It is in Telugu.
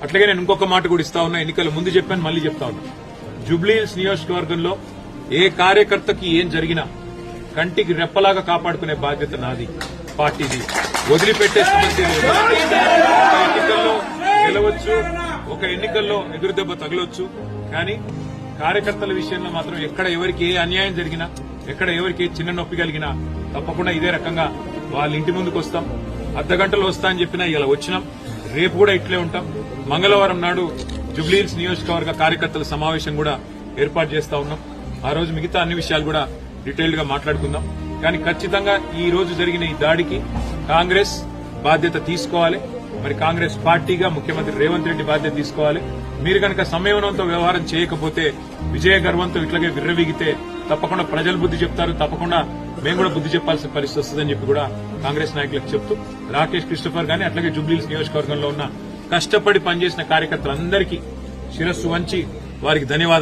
అట్లాగే నేను ఇంకొక మాట కూడా ఇస్తా ఉన్నా, ఎన్నికల ముందు చెప్పాను, మళ్లీ చెప్తా ఉన్నా. జూబ్లీహిల్స్ నియోజకవర్గంలో ఏ కార్యకర్తకి ఏం జరిగినా కంటికి రెప్పలాగా కాపాడుకునే బాధ్యత నాది, పార్టీది. వదిలిపెట్టే సమస్య లేదు. ఒక ఎన్నికల్లో గెలవచ్చు, ఒక ఎన్నికల్లో ఎదురుదెబ్బ తగలొచ్చు, కానీ కార్యకర్తల విషయంలో మాత్రం ఎక్కడ ఎవరికి ఏ అన్యాయం జరిగినా, ఎక్కడ ఎవరికి చిన్న నొప్పి కలిగినా తప్పకుండా ఇదే రకంగా వాళ్ళ ఇంటి ముందుకు వస్తాం. అర్ధగంటలో వస్తా అని చెప్పినా ఇలా వచ్చినాం. రేపు కూడా ఇట్లే ఉంటాం. మంగళవారం నాడు జూబ్లీహిల్స్ నియోజకవర్గ కార్యకర్తల సమావేశం కూడా ఏర్పాటు చేస్తా ఉన్నాం. ఆ రోజు మిగతా అన్ని విషయాలు కూడా డీటెయిల్డ్ గా మాట్లాడుకుందాం. కానీ ఖచ్చితంగా ఈ రోజు జరిగిన ఈ దాడికి కాంగ్రెస్ బాధ్యత తీసుకోవాలి. మరి కాంగ్రెస్ పార్టీగా ముఖ్యమంత్రి రేవంత్ రెడ్డి బాధ్యత తీసుకోవాలి. మీరు కనుక సంయమనంతో వ్యవహారం చేయకపోతే, విజయ గర్వంతో ఇట్లాగే విర్రవీగితే తప్పకుండా ప్రజలు బుద్ధి చెప్తారు. తప్పకుండా మేము కూడా బుద్ధి చెప్పాల్సిన పరిస్థితి వస్తుందని చెప్పి కూడా కాంగ్రెస్ నాయకులకు చెప్తూ, రాకేష్ క్రిస్టోఫర్ గాని అట్లాగే జూబ్లీహిల్స్ నియోజకవర్గంలో ఉన్న కష్టపడి పనిచేసిన కార్యకర్తలందరికీ శిరస్సు వంచి వారికి ధన్యవాదాలు.